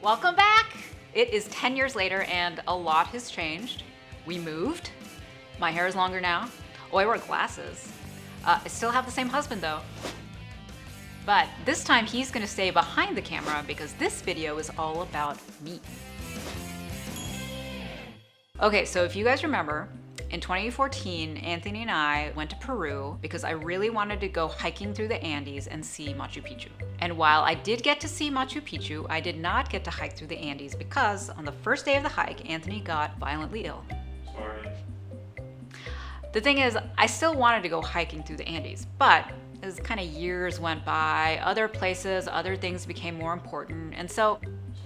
Welcome back! It is 10 years later and a lot has changed. We moved. My hair is longer now. Oh, I wear glasses. I still have the same husband though. But this time he's gonna stay behind the camera because this video is all about me. Okay, so if you guys remember, in 2014, Anthony and I went to Peru because I really wanted to go hiking through the Andes and see Machu Picchu. And while I did get to see Machu Picchu, I did not get to hike through the Andes because on the first day of the hike, Anthony got violently ill. Sorry. The thing is, I still wanted to go hiking through the Andes, but as kind of years went by, other places, other things became more important, and so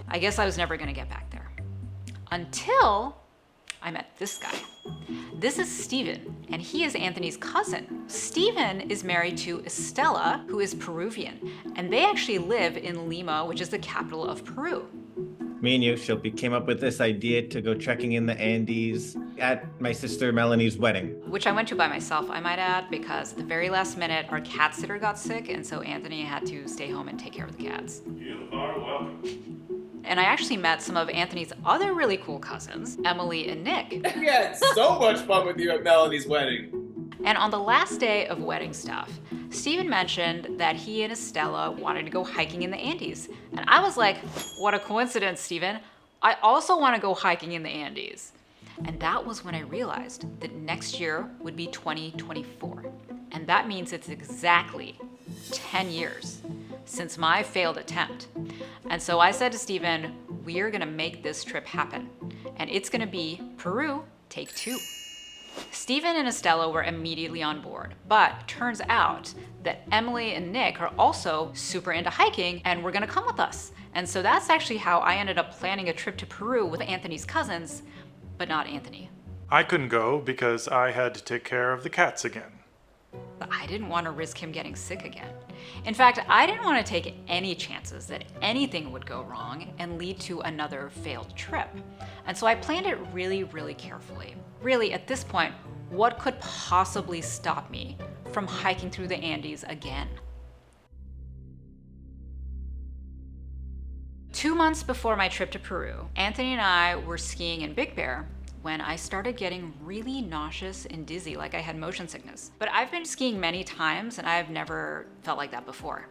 I guess I was never gonna get back there. Until I met this guy. This is Steven, and he is Anthony's cousin. Steven is married to Estella, who is Peruvian, and they actually live in Lima, which is the capital of Peru. Me and you, Shilpi, came up with this idea to go trekking in the Andes at my sister Melanie's wedding. Which I went to by myself, I might add, because the very last minute, our cat sitter got sick, and so Anthony had to stay home and take care of the cats. You are welcome. And I actually met some of Anthony's other really cool cousins, Emily and Nick. We had so much fun with you at Melanie's wedding. And on the last day of wedding stuff, Steven mentioned that he and Estella wanted to go hiking in the Andes. And I was like, what a coincidence, Steven. I also want to go hiking in the Andes. And that was when I realized that next year would be 2024. And that means it's exactly 10 years since my failed attempt. And so I said to Steven, we are gonna make this trip happen. And it's gonna be Peru, take 2. Steven and Estella were immediately on board, but turns out that Emily and Nick are also super into hiking and were gonna come with us. And so that's actually how I ended up planning a trip to Peru with Anthony's cousins, but not Anthony. I couldn't go because I had to take care of the cats again. But I didn't want to risk him getting sick again. In fact, I didn't want to take any chances that anything would go wrong and lead to another failed trip. And so I planned it really, really carefully. Really, at this point, what could possibly stop me from hiking through the Andes again? 2 months before my trip to Peru, Anthony and I were skiing in Big Bear when I started getting really nauseous and dizzy, like I had motion sickness. But I've been skiing many times and I've never felt like that before.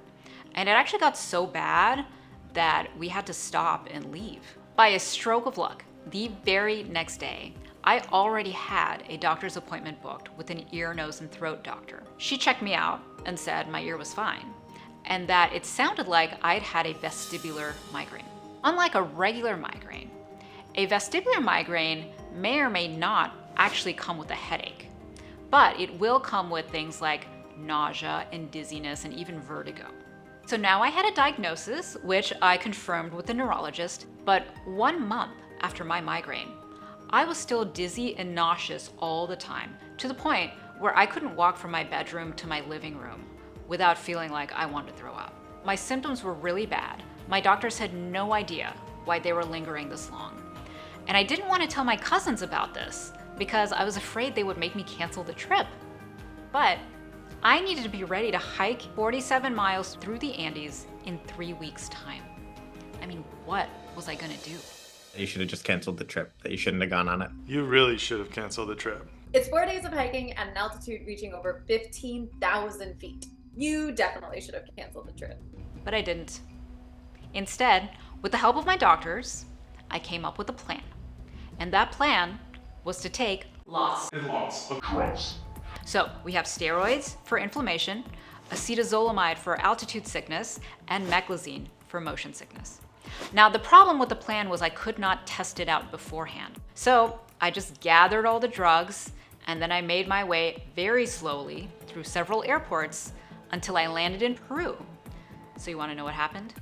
And it actually got so bad that we had to stop and leave. By a stroke of luck, the very next day, I already had a doctor's appointment booked with an ear, nose, and throat doctor. She checked me out and said my ear was fine, and that it sounded like I'd had a vestibular migraine. Unlike a regular migraine, a vestibular migraine may or may not actually come with a headache, but it will come with things like nausea and dizziness and even vertigo. So now I had a diagnosis, which I confirmed with the neurologist, but 1 month after my migraine, I was still dizzy and nauseous all the time, to the point where I couldn't walk from my bedroom to my living room without feeling like I wanted to throw up. My symptoms were really bad. My doctors had no idea why they were lingering this long. And I didn't want to tell my cousins about this because I was afraid they would make me cancel the trip. But I needed to be ready to hike 47 miles through the Andes in 3 weeks' time. I mean, what was I gonna do? You should have just canceled the trip. That you shouldn't have gone on it. You really should have canceled the trip. It's 4 days of hiking at an altitude reaching over 15,000 feet. You definitely should have canceled the trip. But I didn't. Instead, with the help of my doctors, I came up with a plan. And that plan was to take lots And lots of drugs. So we have steroids for inflammation, acetazolamide for altitude sickness, and meclizine for motion sickness. Now the problem with the plan was I could not test it out beforehand. So I just gathered all the drugs and then I made my way very slowly through several airports until I landed in Peru. So you want to know what happened?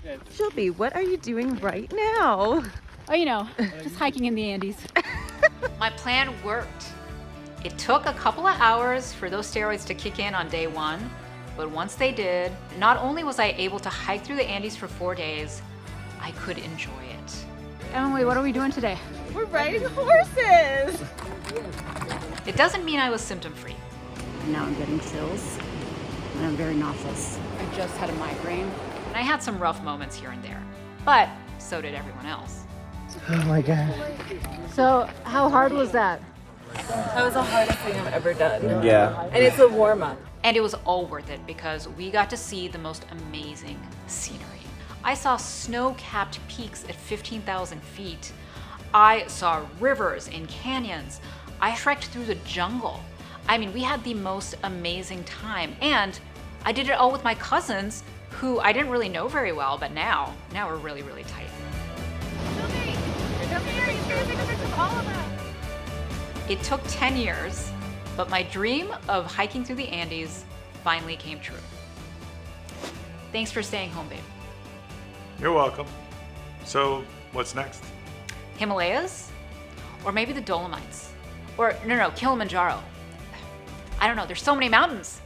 Shilpi, what are you doing right now? Oh, you know, just hiking in the Andes. My plan worked. It took a couple of hours for those steroids to kick in on day 1, but once they did, not only was I able to hike through the Andes for 4 days, I could enjoy it. Emily, what are we doing today? We're riding horses! It doesn't mean I was symptom-free. Now I'm getting chills and I'm very nauseous. I just had a migraine. And I had some rough moments here and there. But so did everyone else. Oh my god. So, how hard was that? That was the hardest thing I've ever done. Yeah. And it's a warm up. And it was all worth it because we got to see the most amazing scenery. I saw snow-capped peaks at 15,000 feet. I saw rivers and canyons. I trekked through the jungle. I mean, we had the most amazing time. And I did it all with my cousins, who I didn't really know very well, but now we're really, really tight. It took 10 years, but my dream of hiking through the Andes finally came true. Thanks for staying home, babe. You're welcome. So, what's next? Himalayas? Or maybe the Dolomites? Or no, Kilimanjaro. I don't know, there's so many mountains.